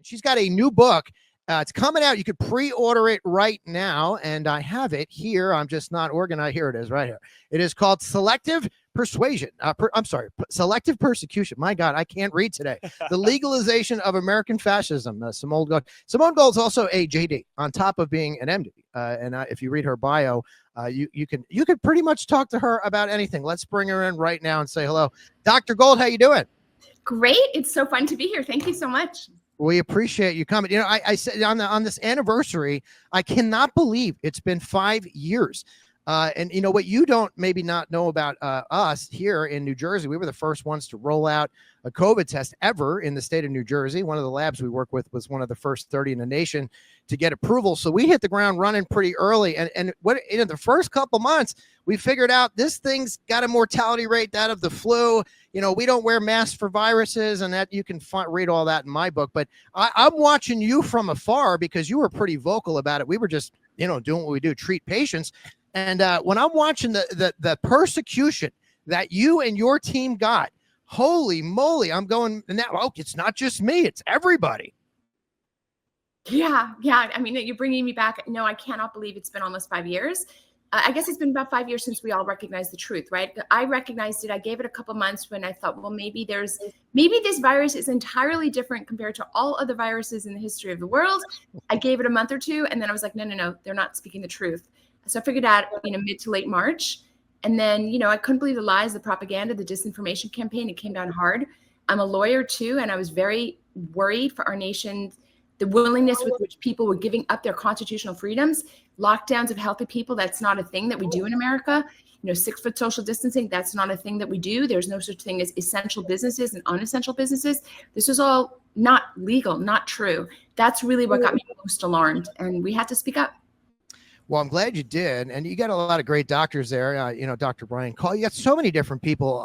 she's got a new book. It's coming out. You could pre-order it right now, and I have it here. I'm just not organized. Here it is, right here. It is called Selective Persuasion. Selective Persecution. My God, I can't read today. The Legalization of American Fascism. Simone Gold is also a JD on top of being an MD. If you read her bio, you could pretty much talk to her about anything. Let's bring her in right now and say hello. Dr. Gold, how you doing? Great. It's so fun to be here. Thank you so much. We appreciate you coming. You know, I said on this anniversary, I cannot believe it's been 5 years. And you know what you don't maybe not know about us here in New Jersey, we were the first ones to roll out a COVID test ever in the state of New Jersey. One of the labs we work with was one of the first 30 in the nation to get approval. So we hit the ground running pretty early. And what in the first couple months, we figured out this thing's got a mortality rate that of the flu. You know, we don't wear masks for viruses, and that you can read all that in my book. But I'm watching you from afar because you were pretty vocal about it. We were just, you know, doing what we do, treat patients. And when I'm watching the persecution that you and your team got, holy moly, I'm going, and that, oh, it's not just me, it's everybody. Yeah. I mean, you're bringing me back. No, I cannot believe it's been almost 5 years. I guess it's been about 5 years since we all recognized the truth, right? I recognized it. I gave it a couple months when I thought, well, maybe this virus is entirely different compared to all other viruses in the history of the world. I gave it a month or two, and then I was like, no, they're not speaking the truth. So I figured out, mid to late March. And then, I couldn't believe the lies, the propaganda, the disinformation campaign. It came down hard. I'm a lawyer too, and I was very worried for our nation, the willingness with which people were giving up their constitutional freedoms. Lockdowns of healthy people, that's not a thing that we do in America. 6 foot social distancing, that's not a thing that we do. There's no such thing as essential businesses and unessential businesses. This was all not legal, not true. That's really what got me most alarmed, and we had to speak up. Well, I'm glad you did. And you got a lot of great doctors there. Dr. Brian Call, you got so many different people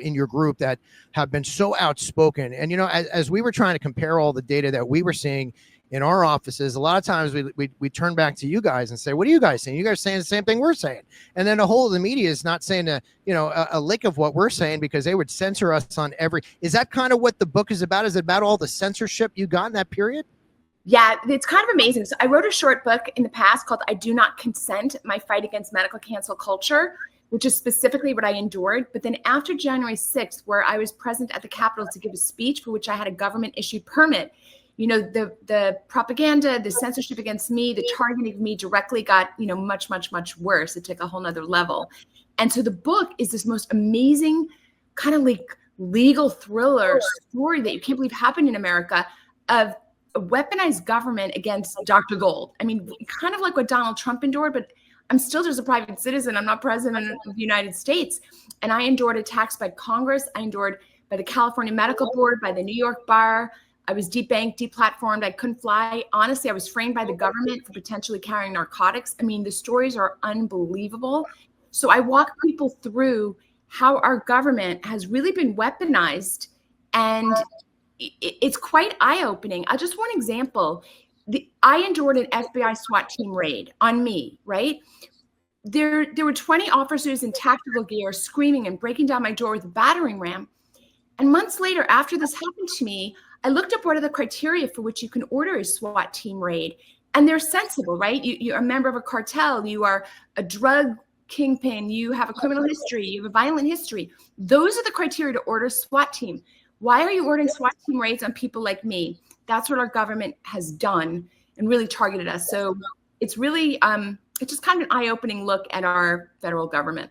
in your group that have been so outspoken. And, as we were trying to compare all the data that we were seeing in our offices, a lot of times we turn back to you guys and say, what are you guys saying? You guys are saying the same thing we're saying. And then the whole of the media is not saying a lick of what we're saying because they would censor us on every. Is that kind of what the book is about? Is it about all the censorship you got in that period? Yeah, it's kind of amazing. So I wrote a short book in the past called I Do Not Consent, My Fight Against Medical Cancel Culture, which is specifically what I endured. But then after January 6th, where I was present at the Capitol to give a speech for which I had a government issued permit, the propaganda, the censorship against me, the targeting of me directly got, much, much, much worse. It took a whole nother level. And so the book is this most amazing kind of like legal thriller story that you can't believe happened in America of a weaponized government against Dr. Gold. I mean, kind of like what Donald Trump endured, but I'm still just a private citizen. I'm not president of the United States. And I endured attacks by Congress. I endured by the California Medical Board, by the New York Bar. I was debanked, deplatformed. I couldn't fly. Honestly, I was framed by the government for potentially carrying narcotics. I mean, the stories are unbelievable. So I walk people through how our government has really been weaponized, and it's quite eye-opening. Just one example. I endured an FBI SWAT team raid on me, right? There were 20 officers in tactical gear screaming and breaking down my door with a battering ram. And months later, after this happened to me, I looked up what are the criteria for which you can order a SWAT team raid. And they're sensible, right? You're a member of a cartel. You are a drug kingpin. You have a criminal history. You have a violent history. Those are the criteria to order a SWAT team. Why are you ordering SWAT team raids on people like me? That's what our government has done and really targeted us. So it's really, it's just kind of an eye-opening look at our federal government.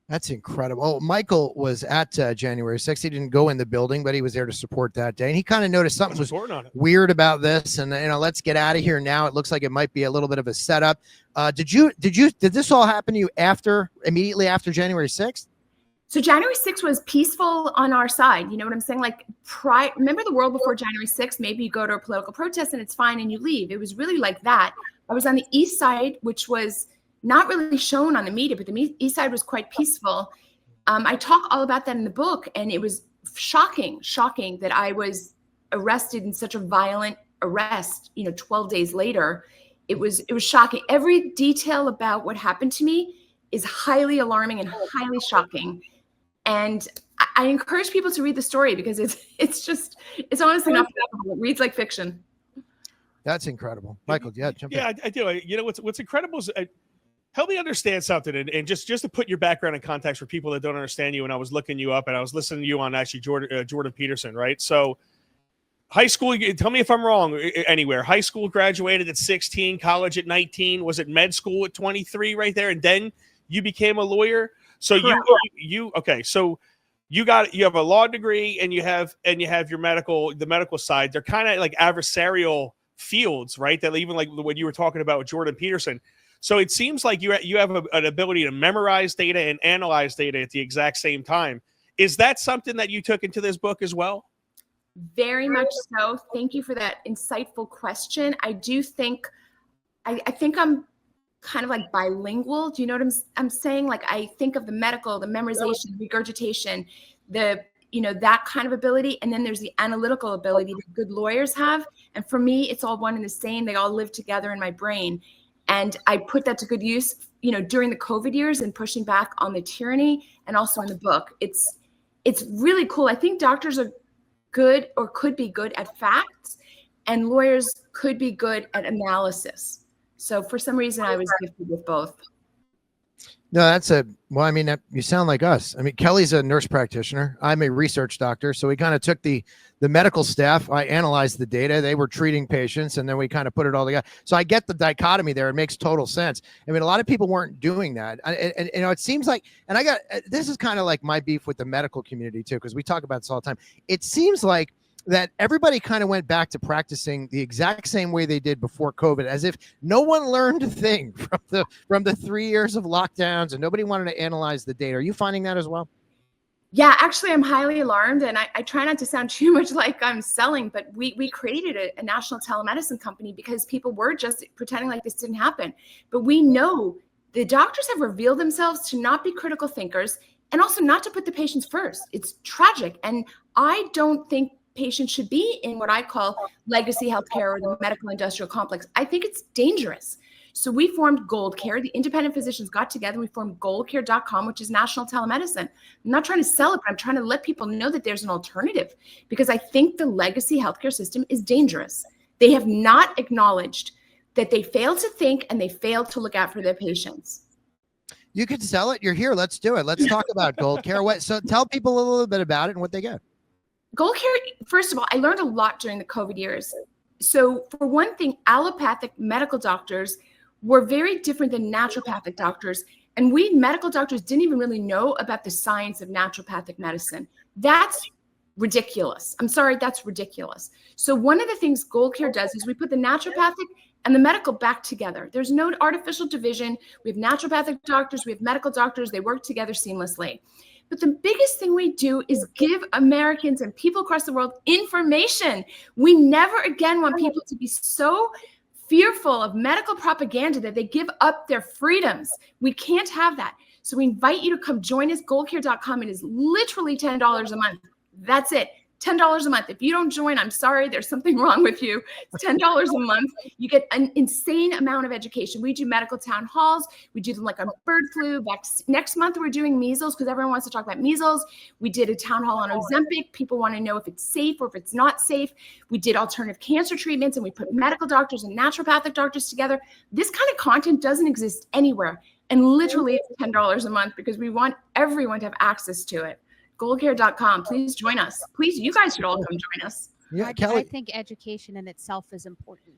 That's incredible. Oh, Michael was at January 6th. He didn't go in the building, but he was there to support that day. And he kind of noticed something was weird about this. And, let's get out of here now. It looks like it might be a little bit of a setup. Did this all happen to you immediately after January 6th? So January 6th was peaceful on our side. You know what I'm saying? Like, remember the world before January 6th? Maybe you go to a political protest and it's fine and you leave. It was really like that. I was on the east side, which was not really shown on the media, but the east side was quite peaceful. I talk all about that in the book, and it was shocking that I was arrested in such a violent arrest, 12 days later. It was shocking. Every detail about what happened to me is highly alarming and highly shocking. And I encourage people to read the story because it's honestly not possible. It reads like fiction. That's incredible. Michael, yeah, jump in. Yeah, I do. You know, what's incredible is help me understand something, and just to put your background in context for people that don't understand you. And I was looking you up, and I was listening to you on actually Jordan Peterson, right? So high school, tell me if I'm wrong anywhere. High school graduated at 16, college at 19. Was it med school at 23 right there? And then you became a lawyer. So you okay. So you have a law degree and you have the medical side. They're kind of like adversarial fields, right? That even like what you were talking about with Jordan Peterson. So it seems like you have an ability to memorize data and analyze data at the exact same time. Is that something that you took into this book as well? Very much so. Thank you for that insightful question. I do think, I think I'm kind of like bilingual. Do you know what I'm saying? Like I think of the medical, the memorization, regurgitation, that kind of ability. And then there's the analytical ability that good lawyers have. And for me, it's all one and the same. They all live together in my brain. And I put that to good use, during the COVID years and pushing back on the tyranny and also in the book. It's really cool. I think doctors are good or could be good at facts, and lawyers could be good at analysis. So for some reason, I was gifted with both. No, you sound like us. I mean, Kelly's a nurse practitioner. I'm a research doctor. So we kind of took the medical staff. I analyzed the data. They were treating patients, and then we kind of put it all together. So I get the dichotomy there. It makes total sense. I mean, a lot of people weren't doing that. And it seems like, and this is kind of like my beef with the medical community too, because we talk about this all the time. It seems like that everybody kind of went back to practicing the exact same way they did before COVID, as if no one learned a thing from the 3 years of lockdowns, and nobody wanted to analyze the data. Are you finding that as well? Yeah, actually, I'm highly alarmed, and I try not to sound too much like I'm selling, but we created a national telemedicine company because people were just pretending like this didn't happen. But we know the doctors have revealed themselves to not be critical thinkers and also not to put the patients first. It's tragic, and I don't think patients should be in what I call legacy healthcare or the medical industrial complex. I think it's dangerous. So we formed Gold Care. The independent physicians got together and we formed goldcare.com, which is national telemedicine. I'm not trying to sell it, but I'm trying to let people know that there's an alternative, because I think the legacy healthcare system is dangerous. They have not acknowledged that they failed to think and they failed to look out for their patients. You could sell it. You're here. Let's do it. Let's talk about Gold Care. So tell people a little bit about it and what they get. Gold Care, first of all, I learned a lot during the COVID years. So for one thing, allopathic medical doctors were very different than naturopathic doctors. And we medical doctors didn't even really know about the science of naturopathic medicine. That's ridiculous. I'm sorry, that's ridiculous. So one of the things Gold Care does is we put the naturopathic and the medical back together. There's no artificial division. We have naturopathic doctors, we have medical doctors, they work together seamlessly. But the biggest thing we do is give Americans and people across the world information. We never again want people to be so fearful of medical propaganda that they give up their freedoms. We can't have that. So we invite you to come join us. Goldcare.com. It is literally $10 a month. That's it. $10 a month. If you don't join, I'm sorry, there's something wrong with you. It's $10 a month. You get an insane amount of education. We do medical town halls. We do them like on bird flu. Next month, we're doing measles because everyone wants to talk about measles. We did a town hall on Ozempic. People want to know if it's safe or if it's not safe. We did alternative cancer treatments, and we put medical doctors and naturopathic doctors together. This kind of content doesn't exist anywhere. And literally it's $10 a month because we want everyone to have access to it. Goldcare.com. Please join us. Please, you guys should all come join us. Yeah, I think education in itself is important,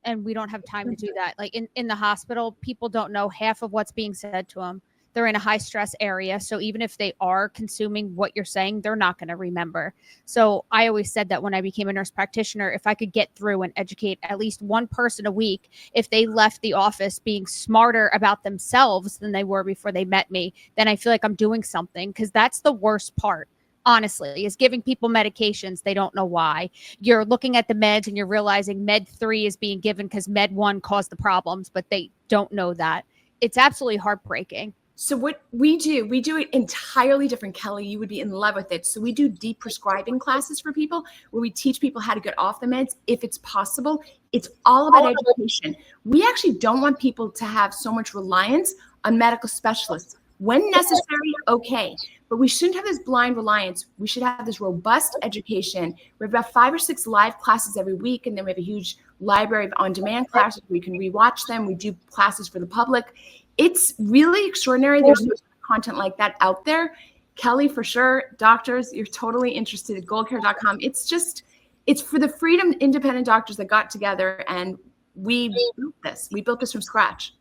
and we don't have time to do that. Like in the hospital, people don't know half of what's being said to them. They're in a high stress area. So even if they are consuming what you're saying, they're not going to remember. So I always said that when I became a nurse practitioner, if I could get through and educate at least one person a week, if they left the office being smarter about themselves than they were before they met me, then I feel like I'm doing something, because that's the worst part. Honestly, is giving people medications. They don't know why. You're looking at the meds and you're realizing med 3 is being given because med 1 caused the problems, but they don't know that. It's absolutely heartbreaking. So what we do it entirely different, Kelly. You would be in love with it. So we do deep prescribing classes for people where we teach people how to get off the meds if it's possible. It's all about education. We actually don't want people to have so much reliance on medical specialists. When necessary, okay. But we shouldn't have this blind reliance. We should have this robust education. We have about 5 or 6 live classes every week, and then we have a huge library of on-demand classes. We can rewatch them. We do classes for the public. It's really extraordinary. There's no content like that out there. Kelly, for sure. Doctors, you're totally interested at goldcare.com. It's for the freedom independent doctors that got together, and we built this. We built this from scratch.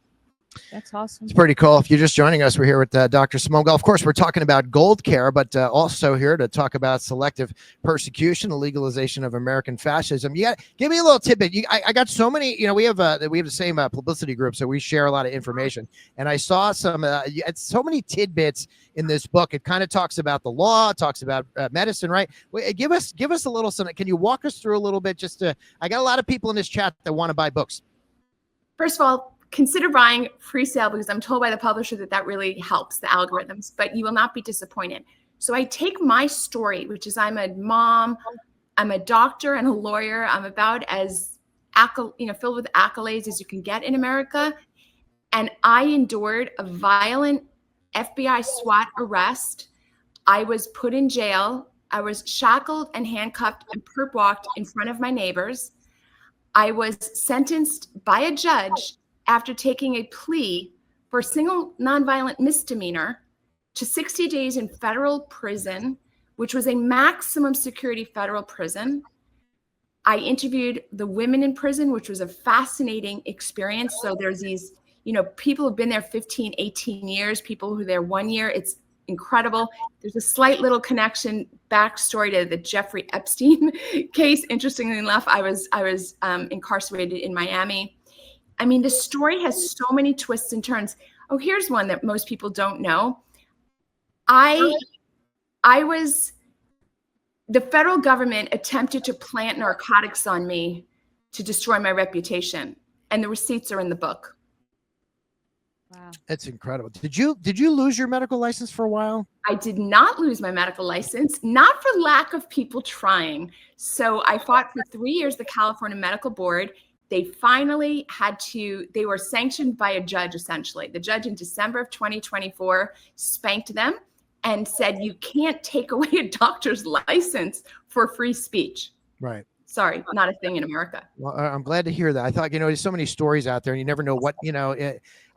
That's awesome. It's pretty cool. If you're just joining us, we're here with Dr. Simone. Of course, we're talking about Gold Care, but also here to talk about selective persecution, the legalization of American fascism. Give me a little tidbit. I got so many. We have the same publicity group, so we share a lot of information. And I saw so many tidbits in this book. It kind of talks about the law, talks about medicine, right? Give us a little something. Can you walk us through a little bit? I got a lot of people in this chat that want to buy books. First of all, consider buying free sale, because I'm told by the publisher that really helps the algorithms, but you will not be disappointed. So I take my story, which is I'm a mom, I'm a doctor and a lawyer. I'm about as filled with accolades as you can get in America. And I endured a violent FBI SWAT arrest. I was put in jail. I was shackled and handcuffed and perp walked in front of my neighbors. I was sentenced by a judge after taking a plea for a single nonviolent misdemeanor to 60 days in federal prison, which was a maximum security federal prison. I interviewed the women in prison, which was a fascinating experience. So there's these, people who've been there 15, 18 years, people who are there 1 year. It's incredible. There's a slight little connection backstory to the Jeffrey Epstein case. Interestingly enough, I was incarcerated in Miami. I mean, the story has so many twists and turns. Oh, here's one that most people don't know. The federal government attempted to plant narcotics on me to destroy my reputation, and the receipts are in the book. Wow. That's incredible. Did you lose your medical license for a while? I did not lose my medical license, not for lack of people trying. So I fought for 3 years, the California Medical Board. They finally they were sanctioned by a judge, essentially. The judge in December of 2024 spanked them and said, you can't take away a doctor's license for free speech. Right. Sorry, not a thing in America. Well, I'm glad to hear that. I thought, there's so many stories out there and you never know what,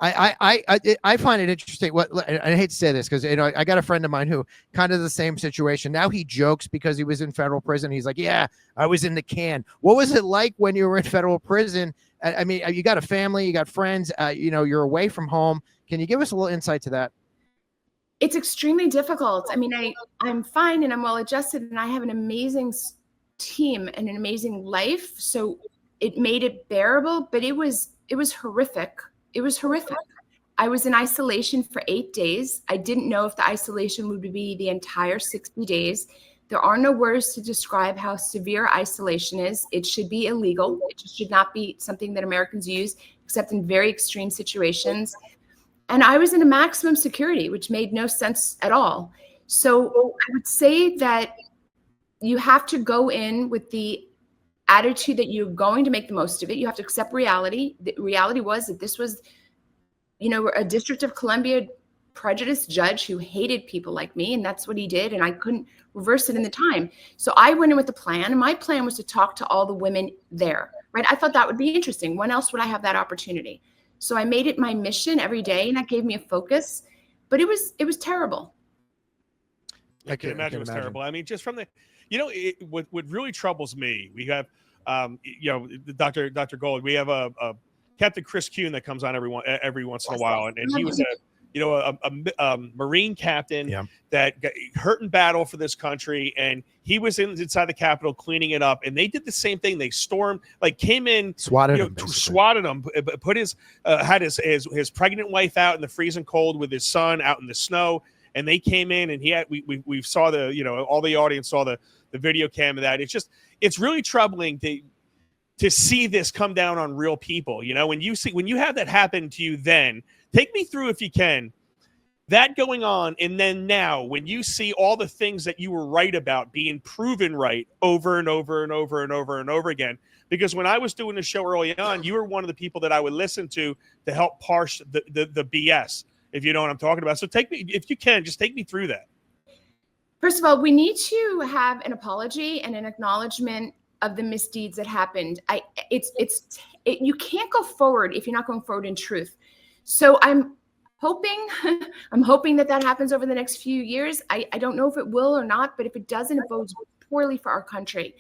I find it interesting. I hate to say this because, I got a friend of mine who kind of the same situation. Now he jokes because he was in federal prison. He's like, yeah, I was in the can. What was it like when you were in federal prison? I mean, you got a family, you got friends, you're away from home. Can you give us a little insight to that? It's extremely difficult. I mean, I'm fine and I'm well adjusted and I have an amazing team and an amazing life. So it made it bearable, but it was horrific. It was horrific. I was in isolation for 8 days. I didn't know if the isolation would be the entire 60 days. There are no words to describe how severe isolation is. It should be illegal. It should not be something that Americans use, except in very extreme situations. And I was in a maximum security, which made no sense at all. So I would say that you have to go in with the attitude that you're going to make the most of it. You have to accept reality. The reality was that this was, a District of Columbia prejudiced judge who hated people like me, and that's what he did, and I couldn't reverse it in the time. So I went in with a plan, and my plan was to talk to all the women there, right? I thought that would be interesting. When else would I have that opportunity? So I made it my mission every day, and that gave me a focus, but it was terrible. I can imagine it was terrible. I mean, just from the, what really troubles me, we have, Dr. Gold, we have a Captain Chris Kuhn that comes on every once in a while, and he was a Marine captain that got hurt in battle for this country, and he was inside the Capitol cleaning it up, and they did the same thing. They stormed, came in, swatted him, put had his pregnant wife out in the freezing cold with his son out in the snow. And they came in, and we saw all the audience saw the video cam of that. It's really troubling to see this come down on real people. When you have that happen to you, then take me through, if you can, that going on, and then now when you see all the things that you were right about being proven right over and over and over and over and over again. Because when I was doing the show early on, you were one of the people that I would listen to help parse the BS. If you know what I'm talking about. So if you can, just take me through that. First of all, we need to have an apology and an acknowledgement of the misdeeds that happened. You can't go forward if you're not going forward in truth. So I'm hoping that happens over the next few years. I don't know if it will or not, but if it doesn't, it bodes poorly for our country.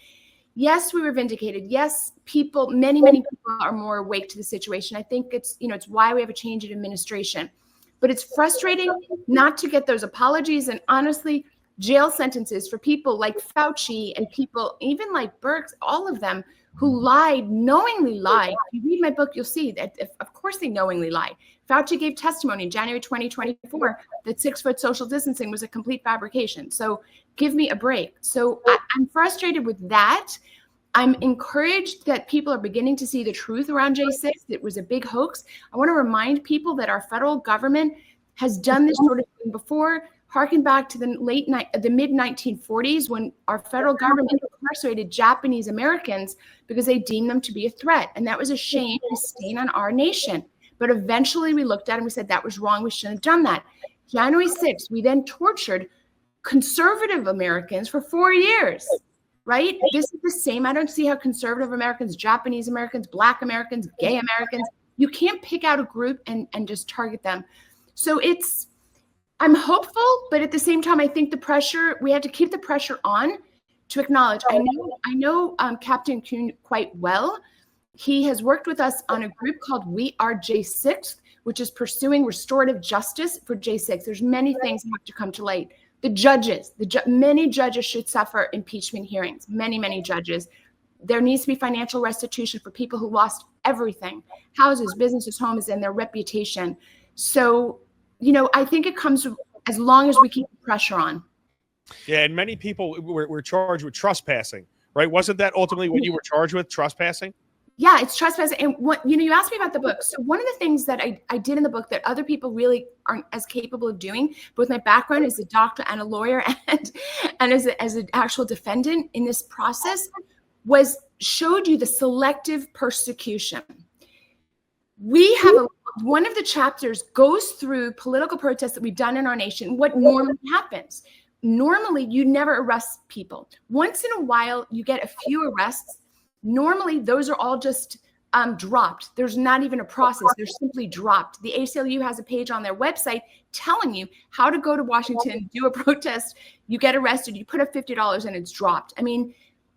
Yes, we were vindicated. Yes, many people are more awake to the situation. I think it's why we have a change in administration. But it's frustrating not to get those apologies and honestly jail sentences for people like Fauci and people even like Birx, all of them who knowingly lied. If you read my book, you'll see that of course they knowingly lied. Fauci gave testimony in January 2024 that 6-foot social distancing was a complete fabrication. So give me a break. So I'm frustrated with that. I'm encouraged that people are beginning to see the truth around J6. It was a big hoax. I want to remind people that our federal government has done this sort of thing before. Harken back to the mid 1940s when our federal government incarcerated Japanese Americans because they deemed them to be a threat. And that was a shame and a stain on our nation. But eventually we looked at it and we said that was wrong. We shouldn't have done that. January 6th, we then tortured conservative Americans for 4 years, right? This is the same. I don't see how conservative Americans, Japanese Americans, Black Americans, gay Americans, you can't pick out a group and just target them. So I'm hopeful, but at the same time, I think we have to keep the pressure on to acknowledge. I know Captain Kuhn quite well. He has worked with us on a group called We Are J6, which is pursuing restorative justice for J6. There's many things that have to come to light. The judges, many judges should suffer impeachment hearings, many judges. There needs to be financial restitution for people who lost everything, houses, businesses, homes, and their reputation. So, I think it comes as long as we keep the pressure on. Yeah, and many people were charged with trespassing, right? Wasn't that ultimately what you were charged with, trespassing? Yeah, it's trespassing. And you asked me about the book. So one of the things that I did in the book that other people really aren't as capable of doing, both my background as a doctor and a lawyer and as an actual defendant in this process, showed you the selective persecution. We have one of the chapters goes through political protests that we've done in our nation, what normally happens. Normally, you never arrest people. Once in a while, you get a few arrests. Normally, those are all just dropped. There's not even a process. They're simply dropped. The ACLU has a page on their website telling you how to go to Washington, do a protest. You get arrested, you put up $50 and it's dropped. I mean,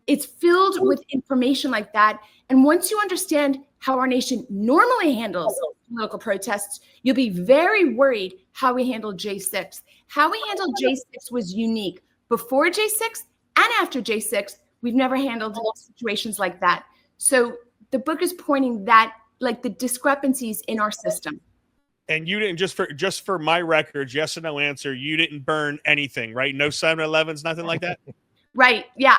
it's filled with information like that. And once you understand how our nation normally handles political protests, you'll be very worried how we handled J6. How we handled J6 was unique. Before J6 and after J6, we've never handled situations like that. So the book is pointing that, like the discrepancies in our system. And you didn't, just for my records, yes or no answer, you didn't burn anything, right? No 7-Elevens, nothing like that? Right. Yeah.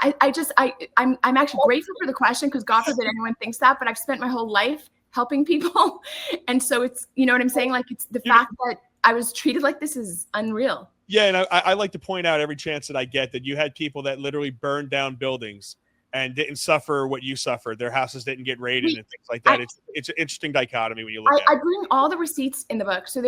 I'm actually grateful for the question because God forbid anyone thinks that, but I've spent my whole life helping people. And so it's, you know what I'm saying? Like it's the fact that I was treated like this is unreal. Yeah. And I like to point out every chance that I get that you had people that literally burned down buildings and didn't suffer what you suffered. Their houses didn't get raided and things like that. It's an interesting dichotomy when you look at it. I bring all the receipts in the book. So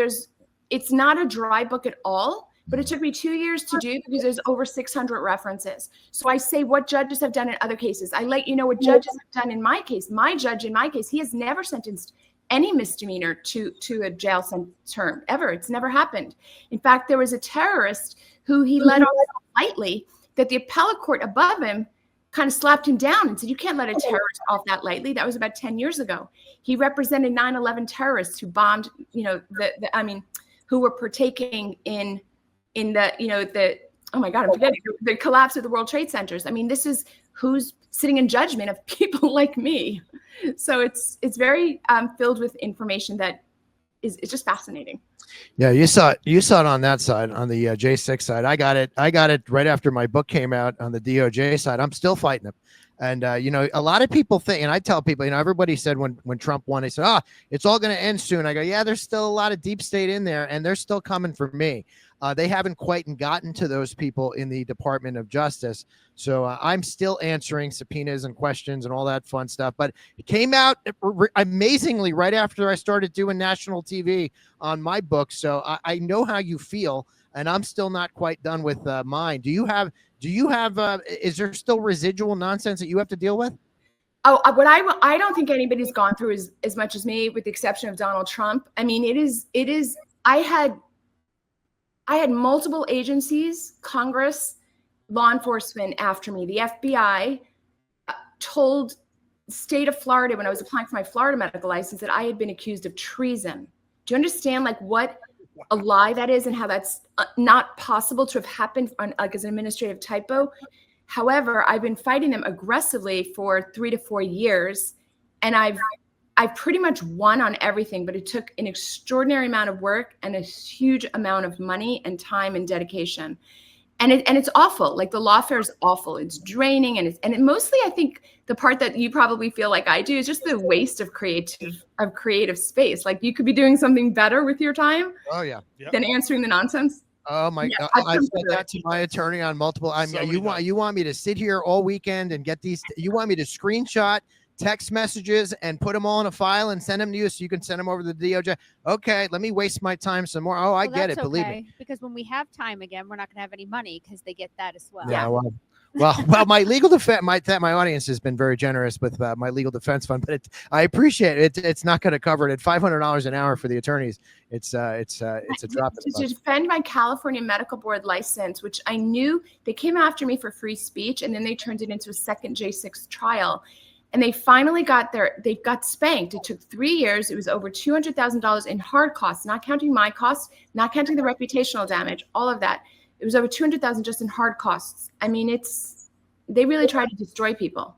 it's not a dry book at all. But it took me 2 years to do because there's over 600 references. So I say what judges have done in other cases. I let you know what judges have done in my case. My judge in my case, he has never sentenced any misdemeanor to a jail term ever. It's never happened. In fact, there was a terrorist who he let off so lightly that the appellate court above him kind of slapped him down and said, you can't let a terrorist off that lightly. That was about 10 years ago. He represented 9/11 terrorists who bombed, who were partaking in oh my God, I'm forgetting the collapse of the World Trade Centers. I mean, this is who's sitting in judgment of people like me. So it's very filled with information that is just fascinating. Yeah, you saw it on that side, on the J6 side. I got it right after my book came out on the DOJ side. I'm still fighting them. And, a lot of people think, and I tell people, everybody said when Trump won, they said, it's all going to end soon. I go, yeah, there's still a lot of deep state in there and they're still coming for me. They haven't quite gotten to those people in the Department of Justice. So I'm still answering subpoenas and questions and all that fun stuff. But it came out amazingly right after I started doing national TV on my book. So I know how you feel and I'm still not quite done with mine. Do you have is there still residual nonsense that you have to deal with? Oh, what I don't think anybody's gone through as much as me, with the exception of Donald Trump. I mean, it is. I had multiple agencies, Congress, law enforcement after me. The FBI told the state of Florida, when I was applying for my Florida medical license, that I had been accused of treason. Do you understand like what a lie that is, and how that's not possible to have happened on, like, as an administrative typo? However, I've been fighting them aggressively for 3 to 4 years, and I've pretty much won on everything, but it took an extraordinary amount of work and a huge amount of money and time and dedication. And it's awful. Like, the lawfare is awful. It's draining, and it mostly, I think, the part that you probably feel like I do is just the waste of creative space. Like, you could be doing something better with your time. Oh yeah. Than answering the nonsense. Oh my God! I've said that to my attorney on multiple. I mean, you want me to sit here all weekend and get these? You want me to screenshot text messages and put them all in a file and send them to you so you can send them over to the DOJ? Okay, let me waste my time some more. Oh, I get it. Believe me. Because when we have time again, we're not going to have any money because they get that as well. Yeah. Well, my legal defense, my audience has been very generous with my legal defense fund, but I appreciate it. It's not going to cover it at $500 an hour for the attorneys. It's a drop. To defend my California Medical Board license, which I knew they came after me for free speech, and then they turned it into a second J6 trial, and they finally got spanked. It took 3 years. It was over $200,000 in hard costs, not counting my costs, not counting the reputational damage, all of that. It was over $200,000 just in hard costs. I mean, they really try to destroy people.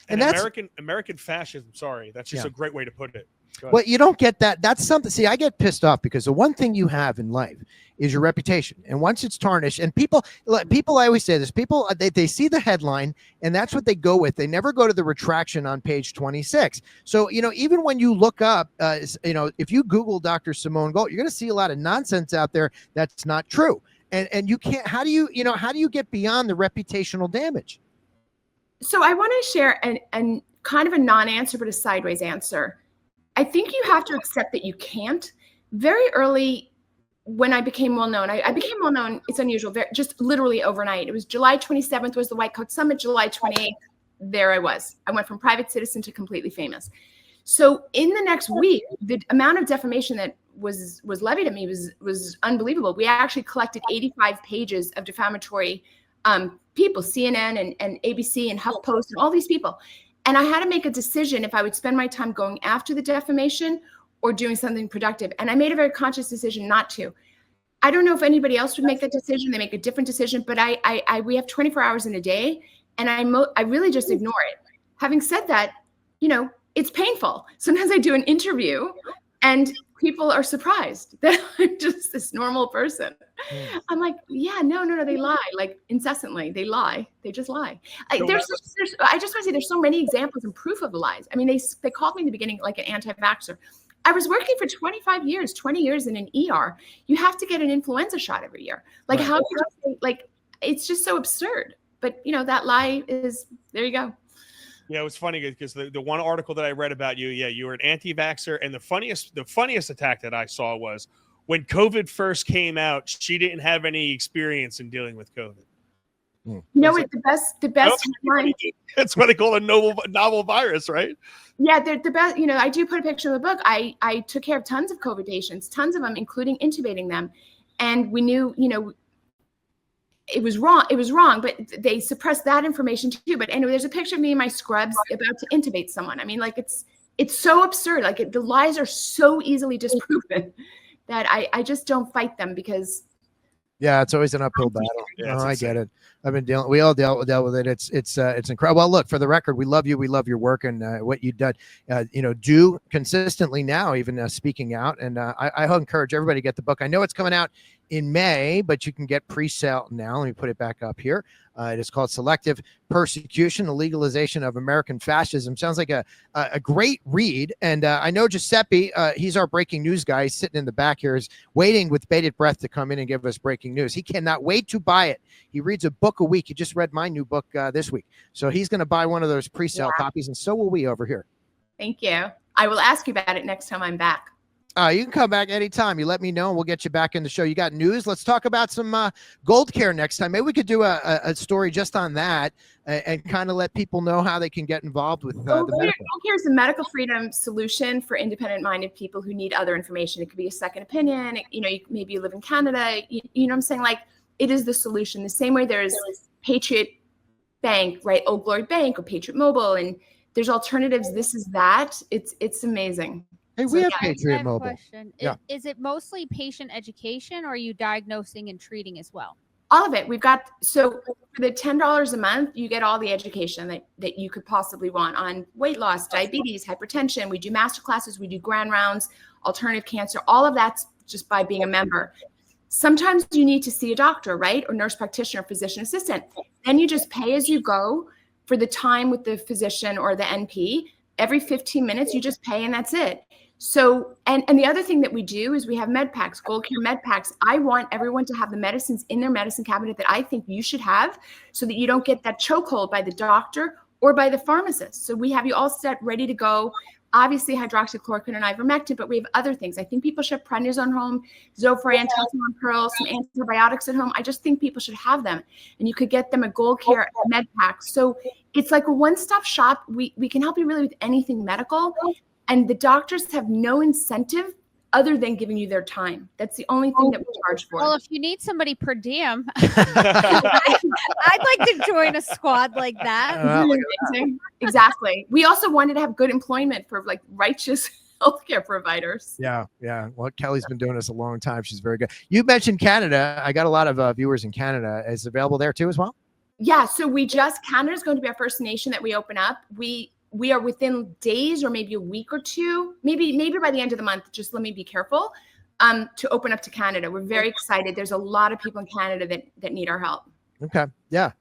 And that's American fascism. Sorry, that's just a great way to put it. Well, you don't get that. That's something. See, I get pissed off because the one thing you have in life is your reputation, and once it's tarnished, and people, I always say this: people they see the headline, and that's what they go with. They never go to the retraction on page 26. So even when you look up, if you Google Dr. Simone Gold, you're going to see a lot of nonsense out there that's not true. And you can't. How do you get beyond the reputational damage? So I want to share an kind of a non-answer, but a sideways answer. I think you have to accept that you can't. Very early, when I became well known, I became well known. It's unusual, just literally overnight. It was July 27th was the White Coat Summit. July 28th, there I was. I went from private citizen to completely famous. So in the next week, the amount of defamation that was levied at me was unbelievable. We actually collected 85 pages of defamatory people, CNN and ABC and HuffPost and all these people. And I had to make a decision if I would spend my time going after the defamation or doing something productive. And I made a very conscious decision not to. I don't know if anybody else would make that decision. They make a different decision, but we have 24 hours in a day, and I really just ignore it. Having said that, it's painful. Sometimes I do an interview and people are surprised that I'm just this normal person. I'm like, yeah, no, they lie, like incessantly. They lie. They just lie. I just want to say there's so many examples and proof of the lies. I mean, they called me in the beginning like an anti-vaxxer. I was working for 20 years in an ER. You have to get an influenza shot every year. Like, right. How could you say, like, it's just so absurd. But, that lie is, there you go. Yeah, it was funny because the one article that I read about you, you were an anti-vaxxer, and the funniest attack that I saw was when COVID first came out, she didn't have any experience in dealing with COVID. The best headline. That's what they call a novel virus, right? Yeah, the best. I do put a picture in the book. I took care of tons of COVID patients, tons of them, including intubating them, and we knew, it was wrong, but they suppressed that information too. But anyway, there's a picture of me in my scrubs about to intubate someone. I mean, like, it's so absurd. Like, the lies are so easily disproven that I just don't fight them because. Yeah, it's always an uphill battle. Yeah, I get it. We all dealt with it. It's incredible. Well, look, for the record, we love you. We love your work and what you've done. Do consistently now, even speaking out. And I encourage everybody to get the book. I know it's coming out in May, but you can get pre-sale now. Let me put it back up here. It is called Selective Persecution, the Legalization of American Fascism. Sounds like a great read. And I know Giuseppe, he's our breaking news guy. He's sitting in the back here, is waiting with bated breath to come in and give us breaking news. He cannot wait to buy it. He reads a book a week. He just read my new book this week. So he's going to buy one of those pre-sale copies, and so will we over here. Thank you. I will ask you about it next time I'm back. You can come back anytime. You let me know and we'll get you back in the show. You got news? Let's talk about some Gold Care next time. Maybe we could do a story just on that and kind of let people know how they can get involved with the medical. Gold Care is a medical freedom solution for independent-minded people who need other information. It could be a second opinion. Maybe you live in Canada. You know what I'm saying? Like, it is the solution. The same way there's Patriot Bank, right? Old Glory Bank or Patriot Mobile, and there's alternatives. This is that. It's amazing. Hey, we have Patriot Mobile. Question. Is it mostly patient education, or are you diagnosing and treating as well? All of it. We've got, so for the $10 a month, you get all the education that you could possibly want on weight loss, diabetes, hypertension. We do master classes, we do grand rounds, alternative cancer. All of that's just by being a member. Sometimes you need to see a doctor, right? Or nurse practitioner, physician assistant. Then you just pay as you go for the time with the physician or the NP. Every 15 minutes, you just pay and that's it. So, and the other thing that we do is we have med packs, Gold Care med packs. I want everyone to have the medicines in their medicine cabinet that I think you should have so that you don't get that chokehold by the doctor or by the pharmacist. So we have you all set, ready to go. Obviously hydroxychloroquine and ivermectin, but we have other things. I think people should have prednisone home, Zofran, Talcum pearl, some antibiotics at home. I just think people should have them. And you could get them a Gold Care med pack. So it's like a one-stop shop. We can help you really with anything medical. And the doctors have no incentive other than giving you their time. That's the only thing that we charge for. Well, if you need somebody per diem, I'd like to join a squad like that. Exactly. We also wanted to have good employment for like righteous healthcare providers. Yeah. Well, Kelly's been doing this a long time. She's very good. You mentioned Canada. I got a lot of viewers in Canada. Is it available there too as well? Yeah. So Canada's going to be our first nation that we open up. We are within days or maybe a week or two, maybe by the end of the month, just let me be careful, to open up to Canada. We're very excited. There's a lot of people in Canada that need our help. Okay. Yeah.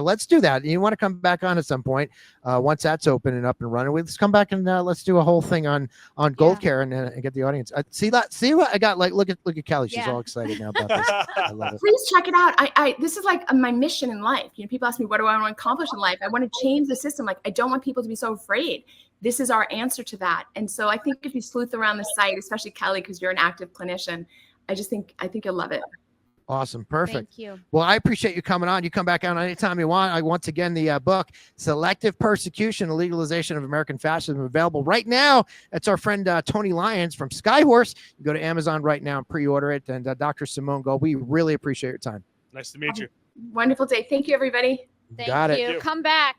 Let's do that. You want to come back on at some point once that's open and up and running. Let's come back and let's do a whole thing on Gold Care and get the audience. See what I got? Like, look at Kelly. She's all excited now about this. I love it. Please check it out. This is like my mission in life. People ask me, what do I want to accomplish in life? I want to change the system. Like, I don't want people to be so afraid. This is our answer to that. And so I think if you sleuth around the site, especially Kelly, because you're an active clinician, I think you'll love it. Awesome. Perfect. Thank you. Well, I appreciate you coming on. You come back on anytime you want. Once again, the book, Selective Persecution, the Legalization of American Fascism, available right now. That's our friend Tony Lyons from Skyhorse. You go to Amazon right now and pre-order it. And Dr. Simone Gold, we really appreciate your time. Nice to meet you. Wonderful day. Thank you, everybody. Thank you. Come back.